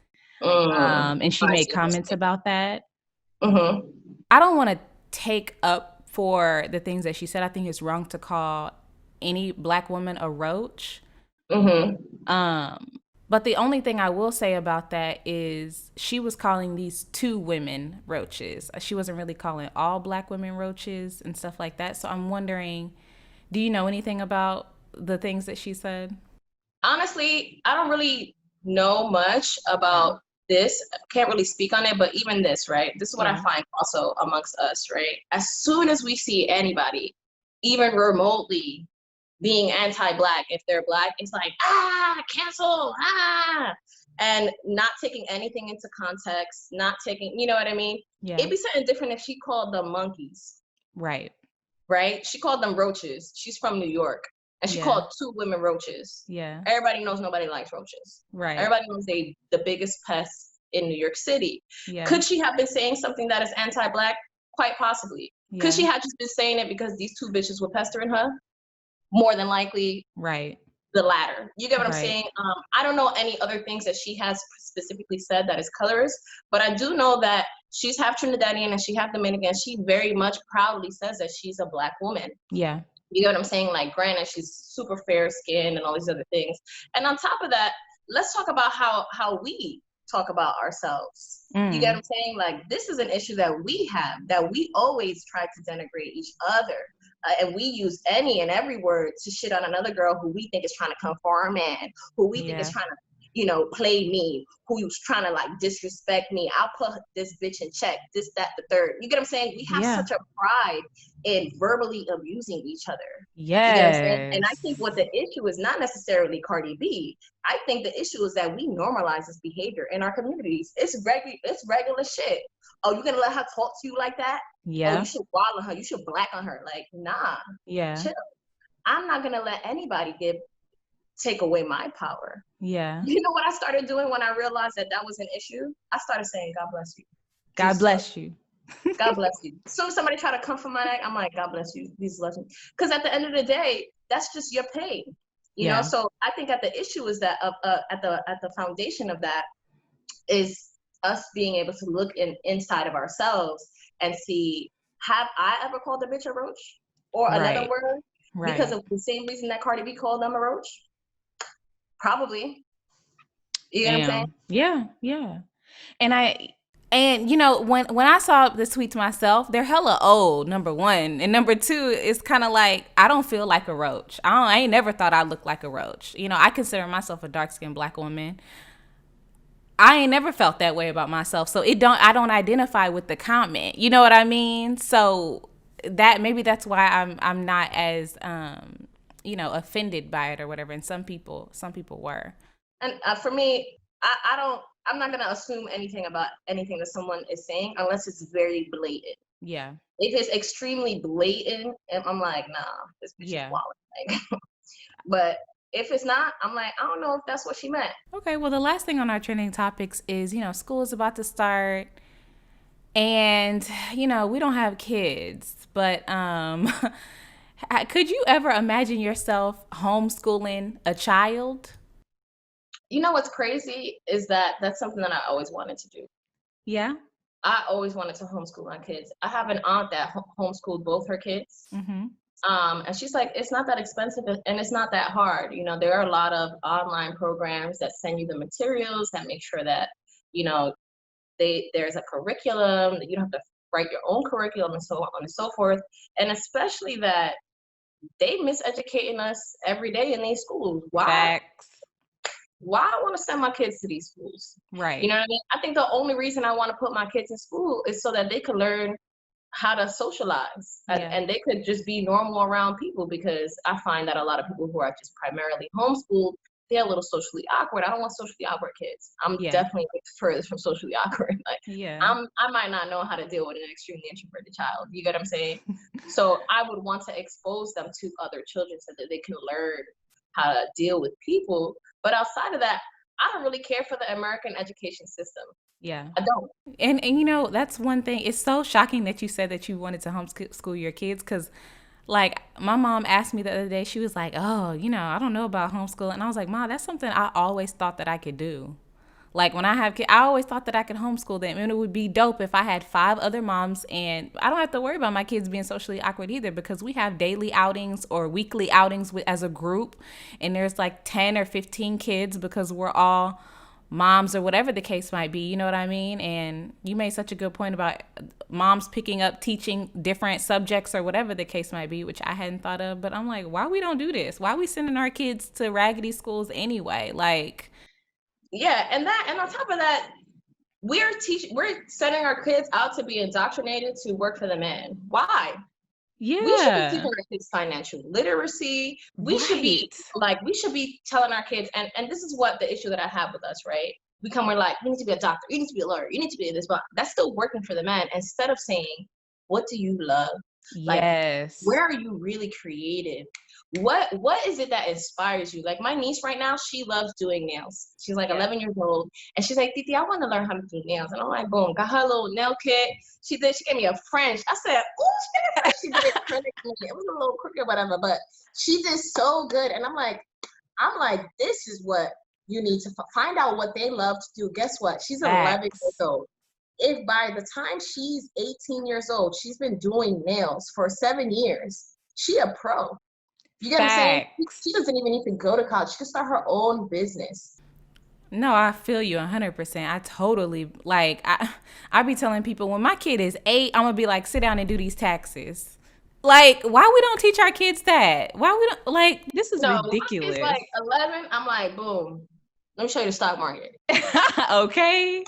And she made comments about that. Mm-hmm. I don't want to take up for the things that she said. I think it's wrong to call any black woman a roach. Mm-hmm. But the only thing I will say about that is she was calling these two women roaches. She wasn't really calling all black women roaches and stuff like that. So I'm wondering, do you know anything about the things that she said? Honestly, I don't really know much about this. Can't really speak on it, but even this, right? This is what I find also amongst us, right? As soon as we see anybody, even remotely being anti-black, if they're black, it's like, cancel, and not taking anything into context, not taking, you know what I mean? Yeah. It'd be something different if she called them monkeys, Right. right? She called them roaches. She's from New York, and she Yeah. called 2 women roaches. Yeah. Everybody knows nobody likes roaches. Right. Everybody knows they the biggest pests in New York City. Yeah. Could she have been saying something that is anti-Black? Quite possibly. Yeah. Could she have just been saying it because these 2 bitches were pestering her? More than likely, Right. the latter. You get what I'm Right. saying? I don't know any other things that she has specifically said that is colorist, but I do know that she's half Trinidadian and she half Dominican. She very much proudly says that she's a Black woman. Yeah. You know what I'm saying? Like, granted, she's super fair skinned and all these other things. And on top of that, let's talk about how we talk about ourselves. You get what I'm saying? Like, this is an issue that we have, that we always try to denigrate each other. And we use any and every word to shit on another girl who we think is trying to come for our man, who we think is trying to, you know, play me, who's trying to like disrespect me. I'll put this bitch in check, this, that, the third. You get what I'm saying? We have such a pride in verbally abusing each other. Yes. You get what I'm saying? And I think what the issue is not necessarily Cardi B. I think the issue is that we normalize this behavior in our communities. It's regular shit. Oh, you gonna let her talk to you like that? Yeah. Oh, you should wild on her. You should black on her. Like, nah. Yeah. Chill. I'm not gonna let anybody take away my power. Yeah. You know what I started doing when I realized that was an issue? I started saying, God bless you. God bless you. God bless you. As soon as somebody try to come for my neck, I'm like, God bless you. Please bless me. Because at the end of the day, that's just your pain. You know, so I think that the issue is that at the foundation of that is us being able to look inside of ourselves and see, have I ever called a bitch a roach or another word because of the same reason that Cardi B called them a roach? Probably. You know what I'm saying? Yeah, yeah. And you know, when I saw the tweets myself, they're hella old, number one. And number two, it's kind of like, I don't feel like a roach. I ain't never thought I looked like a roach. You know, I consider myself a dark-skinned Black woman. I ain't never felt that way about myself. So I don't identify with the comment. You know what I mean? So maybe that's why I'm not as you know, offended by it or whatever. And some people were. And for me, I'm not going to assume anything about anything that someone is saying unless it's very blatant. Yeah. If it's extremely blatant, I'm like, nah, this bitch is wild. Like, but if it's not, I'm like, I don't know if that's what she meant. Okay, well, the last thing on our trending topics is, you know, school is about to start. And, you know, we don't have kids. But could you ever imagine yourself homeschooling a child? You know what's crazy is that's something that I always wanted to do. Yeah. I always wanted to homeschool my kids. I have an aunt that homeschooled both her kids. Mm-hmm. And she's like, it's not that expensive and it's not that hard. You know, there are a lot of online programs that send you the materials that make sure that, you know, there's a curriculum, that you don't have to write your own curriculum and so on and so forth. And especially that they miseducating us every day in these schools. Why? Facts. Why I want to send my kids to these schools? Right. You know what I mean? I think the only reason I want to put my kids in school is so that they could learn how to socialize and they could just be normal around people, because I find that a lot of people who are just primarily homeschooled, they're a little socially awkward. I don't want socially awkward kids. I'm definitely furthest from socially awkward. Like, I might not know how to deal with an extremely introverted child. You get what I'm saying? So I would want to expose them to other children so that they can learn how to deal with people. But outside of that, I don't really care for the American education system. Yeah. I don't. And you know, that's one thing. It's so shocking that you said that you wanted to homeschool your kids, because like my mom asked me the other day, she was like, oh, you know, I don't know about homeschooling. And I was like, Mom, that's something I always thought that I could do. Like when I have kids, I always thought that I could homeschool them, and it would be dope if I had 5 other moms, and I don't have to worry about my kids being socially awkward either, because we have daily outings or weekly outings as a group, and there's like 10 or 15 kids because we're all moms or whatever the case might be, you know what I mean? And you made such a good point about moms picking up teaching different subjects or whatever the case might be, which I hadn't thought of. But I'm like, why we don't do this? Why are we sending our kids to raggedy schools anyway? Like, yeah, and on top of that, we're sending our kids out to be indoctrinated to work for the man. Why? Yeah. We should be teaching our kids financial literacy. We should be telling our kids, and this is what the issue that I have with us, right? we're like, you need to be a doctor, you need to be a lawyer, you need to be this, but that's still working for the man. Instead of saying, what do you love? Like, Yes. where are you really creative? What is it that inspires you? Like my niece right now, she loves doing nails. She's like 11 years old, and she's like, Titi, I want to learn how to do nails. And I'm like, boom, got her little nail kit. She gave me a French. I said, oh, she did it acrylic. It was a little crooked, whatever, but she did so good. And I'm like, this is what you need to find out what they love to do. Guess what? She's 11 years Facts. old. If by the time she's 18 years old, she's been doing nails for 7 years, she a pro. You get what I'm saying? She Facts. doesn't even need to go to college. She can start her own business. No, I feel you 100%. I totally like I be telling people when my kid is 8, I'm gonna be like, sit down and do these taxes. Like, why we don't teach our kids that? Why we don't like this is No, when my kid's ridiculous. like 11, I'm like, boom, let me show you the stock market. Okay.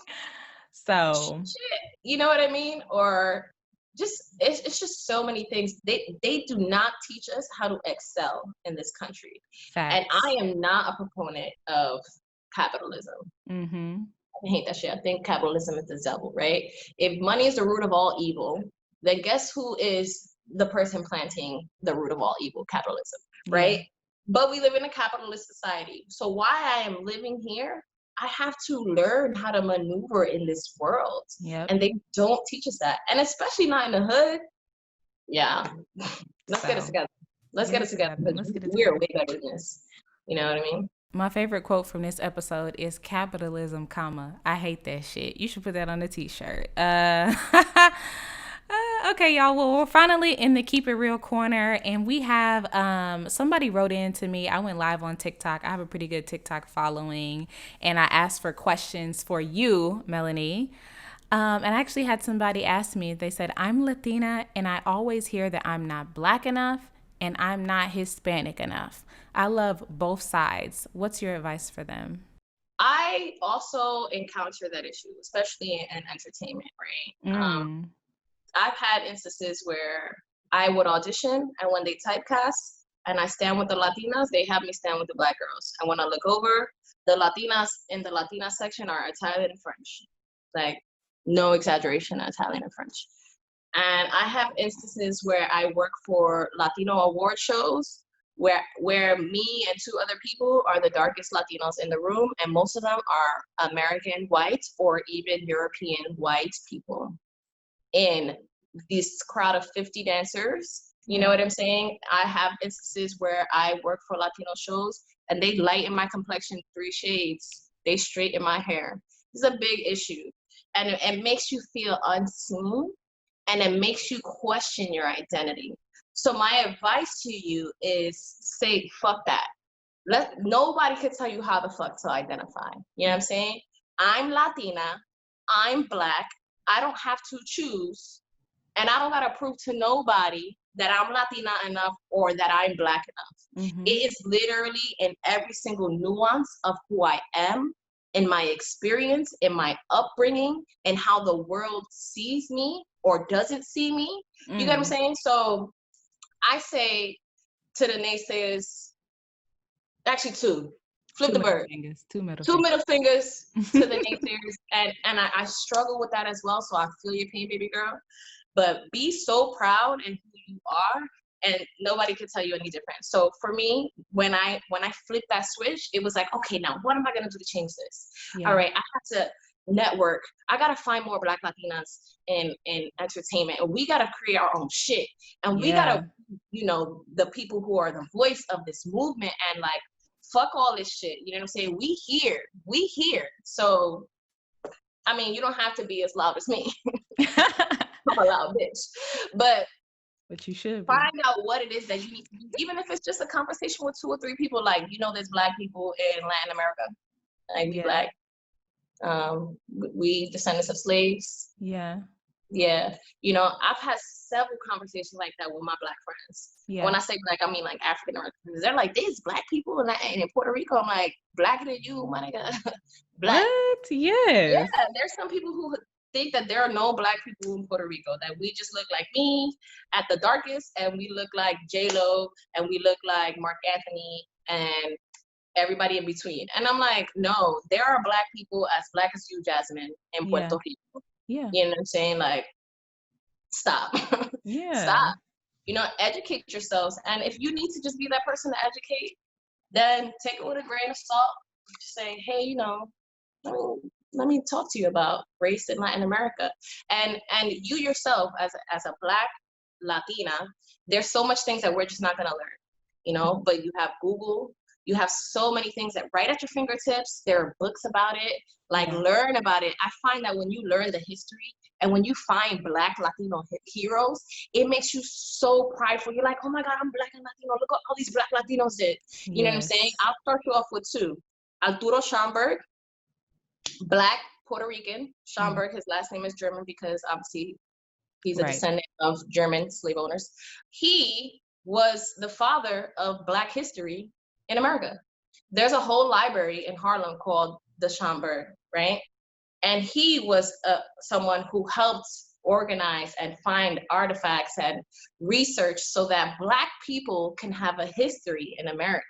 So Shit, you know what I mean? Or just it's just so many things. They do not teach us how to excel in this country. And facts. I am not a proponent of capitalism. Mm-hmm. I hate that shit. I think capitalism is the devil, right? If money is the root of all evil, then guess who is the person planting the root of all evil? Capitalism, right? Yeah. But we live in a capitalist society. So while I am living here, I have to learn how to maneuver in this world. Yep. And they don't teach us that. And especially not in the hood. Yeah. Let's get it So together. Let's get get it it together together. because Let's get it we're together. way better than this. You know what I mean? My favorite quote from this episode is capitalism, comma. I hate that shit. You should put that on a t-shirt. Okay, y'all. Well, we're finally in the Keep It Real corner, and we have somebody wrote in to me. I went live on TikTok. I have a pretty good TikTok following, and I asked for questions for you, Melany. And I actually had somebody ask me, they said, I'm Latina, and I always hear that I'm not Black enough and I'm not Hispanic enough. I love both sides. What's your advice for them? I also encounter that issue, especially in entertainment, right? Mm. I've had instances where I would audition, and when they typecast and I stand with the Latinas, they have me stand with the Black girls. And when I look over, the Latinas in the Latina section are Italian and French. Like, no exaggeration, Italian and French. And I have instances where I work for Latino award shows where me and 2 other people are the darkest Latinos in the room, and most of them are American white or even European white people in this crowd of 50 dancers. You know what I'm saying? I have instances where I work for Latino shows and they lighten my complexion 3 shades. They straighten my hair. It's a big issue. And it makes you feel unseen, and it makes you question your identity. So my advice to you is say, fuck that. Nobody can tell you how the fuck to identify. You know what I'm saying? I'm Latina, I'm Black, I don't have to choose, and I don't gotta prove to nobody that I'm Latina enough or that I'm Black enough. Mm-hmm. It is literally in every single nuance of who I am, in my experience, in my upbringing, and how the world sees me or doesn't see me. You get what I'm saying? So I say to the naysayers, actually 2, flip Two the middle bird. fingers. Two middle 2 fingers. middle fingers to the naysayers, and I struggle with that as well. So I feel your pain, baby girl. But be so proud in who you are, and nobody can tell you any different. So for me, when I flipped that switch, it was like, okay, now what am I gonna do to change this? Yeah. All right, I have to network. I gotta find more Black Latinas in entertainment, and we gotta create our own shit, and we gotta, the people who are the voice of this movement, and like, fuck all this shit. You know what I'm saying? We here. So, I mean, you don't have to be as loud as me. I'm a loud bitch. But you should be. find out what it is that you need to do. Even if it's just a conversation with 2 or 3 people, like, there's Black people in Latin America. Like, we Black. We descendants of slaves. Yeah. Yeah. I've had several conversations like that with my Black friends. Yeah. When I say Black, I mean like African Americans. They're like, there's Black people in Puerto Rico. I'm like, Blacker than you, my nigga. Black. What? Yes. Yeah, there's some people who think that there are no Black people in Puerto Rico, that we just look like me at the darkest, and we look like J-Lo, and we look like Mark Anthony, and everybody in between. And I'm like, no, there are Black people as Black as you, Jazmyn, in Puerto Rico. Yeah. You know what I'm saying? Like, stop. Yeah. Stop. You know, educate yourselves. And if you need to just be that person to educate, then take it with a grain of salt. Just say, hey, you know, let me talk to you about race in Latin America. And you yourself as a Black Latina, there's so much things that we're just not gonna learn, you know, but you have Google, you have so many things that right at your fingertips. There are books about it, like learn about it. I find that when you learn the history and when you find Black Latino heroes, it makes you so prideful. You're like, oh my God, I'm Black and Latino. Look at all these Black Latinos did. You know what I'm saying? I'll start you off with two. Arturo Schomburg, Black Puerto Rican. Schomburg, his last name is German because obviously he's a descendant of German slave owners. He was the father of Black history in America. There's a whole library in Harlem called the Schomburg, right? And he was someone who helped organize and find artifacts and research so that Black people can have a history in America.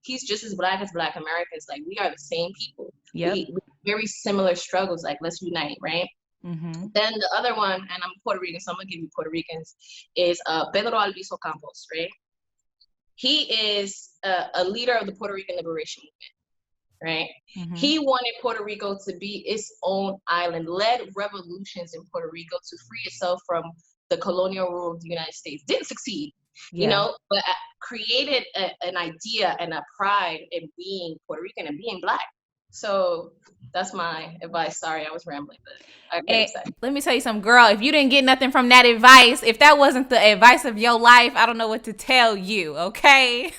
He's just as Black as Black Americans. Like, we are the same people. We very similar struggles. Like, let's unite, right? Then the other one, and I'm Puerto Rican, so I'm gonna give you Puerto Ricans, is Pedro Albizu Campos, right? He is a leader of the Puerto Rican liberation movement, right? He wanted Puerto Rico to be its own island, led revolutions in Puerto Rico to free itself from the colonial rule of the United States. Didn't succeed, you know, but created an idea and a pride in being Puerto Rican and being Black. So that's my advice. Sorry, I was rambling, but I get excited. Let me tell you something, girl. If you didn't get nothing from that advice, if that wasn't the advice of your life, I don't know what to tell you, okay?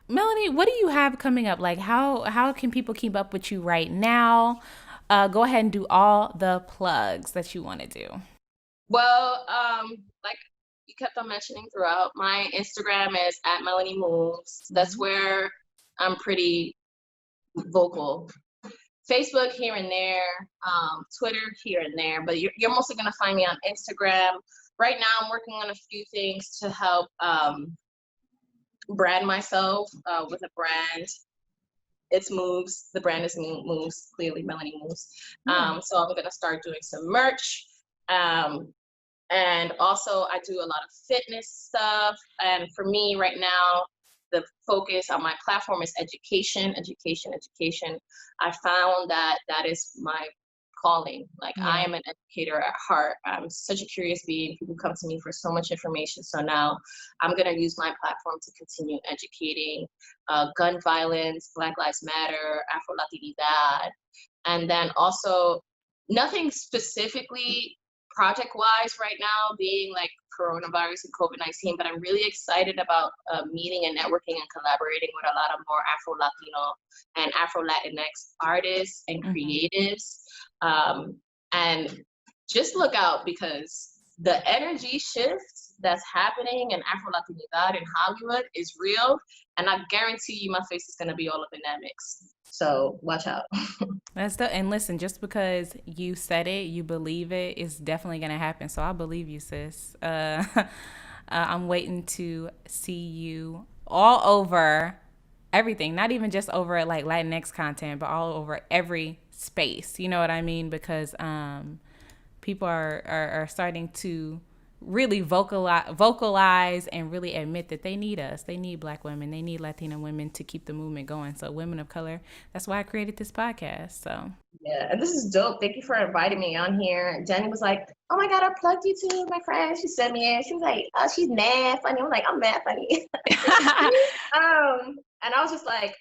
Melany, what do you have coming up? Like, how can people keep up with you right now? Go ahead and do all the plugs that you want to do. Well, like you kept on mentioning throughout, my Instagram is @MelanyMoves. That's where I'm pretty vocal. Facebook here and there, Twitter here and there, but you're mostly gonna find me on Instagram. Right now, I'm working on a few things to help brand myself with a brand. It's Moves. The brand is Moves. Clearly, Melany Moves. So I'm gonna start doing some merch. And also, I do a lot of fitness stuff. And for me, right now, the focus on my platform is education. I found that is my calling. Like, I am an educator at heart. I'm such a curious being. People come to me for so much information. So now I'm going to use my platform to continue educating gun violence, Black Lives Matter, Afro Latinidad. And then also, nothing specifically project-wise right now, being like coronavirus and COVID-19, but I'm really excited about meeting and networking and collaborating with a lot of more Afro Latino and Afro Latinx artists and creatives. And just look out, because the energy shift that's happening in Afro Latinidad in Hollywood is real, and I guarantee you my face is going to be all up in that mix. So watch out. And listen, just because you said it, you believe it, it's definitely going to happen. So I believe you, sis. I'm waiting to see you all over everything, not even just over like Latinx content, but all over every space. You know what I mean? Because people are starting to really vocalize and really admit that they need us. They need Black women. They need Latina women to keep the movement going. So women of color, that's why I created this podcast. So yeah, and this is dope. Thank you for inviting me on here. Jenny was like, oh my God, I plugged you to my friend. She sent me in. She was like, oh, she's mad funny. I'm like, I'm mad funny. And I was just like,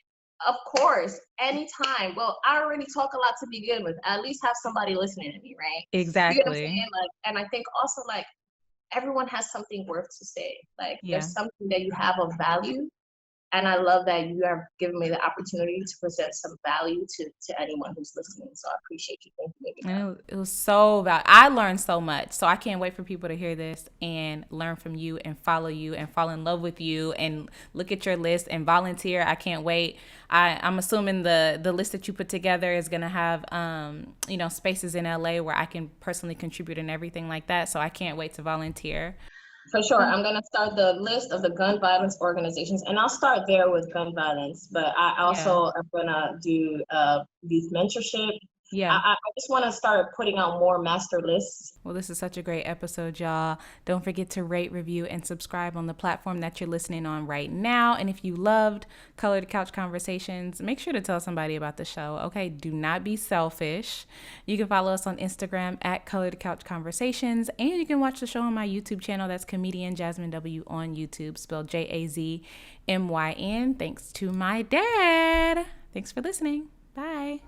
of course, anytime. Well, I already talk a lot to begin with. At least have somebody listening to me, right? Exactly. You get what I'm saying? Like, and I think also, like, everyone has something worth to say. Like, there's something that you have of value. And I love that you have given me the opportunity to present some value to anyone who's listening. So I appreciate you thinking of me. It was so valuable. I learned so much. So I can't wait for people to hear this and learn from you and follow you and fall in love with you and look at your list and volunteer. I can't wait. I'm assuming the list that you put together is going to have, spaces in LA where I can personally contribute and everything like that. So I can't wait to volunteer. For sure. I'm going to start the list of the gun violence organizations, and I'll start there with gun violence. But I Yeah. also am going to do these mentorship. Yeah. I just want to start putting out more master lists. Well, this is such a great episode, y'all. Don't forget to rate, review, and subscribe on the platform that you're listening on right now. And if you loved Color to Couch Conversations, make sure to tell somebody about the show. Okay, do not be selfish. You can follow us on Instagram at Color to Couch Conversations, and you can watch the show on my YouTube channel. That's comedian Jazmyn W on YouTube, spelled Jazmyn. Thanks to my dad. Thanks for listening. Bye.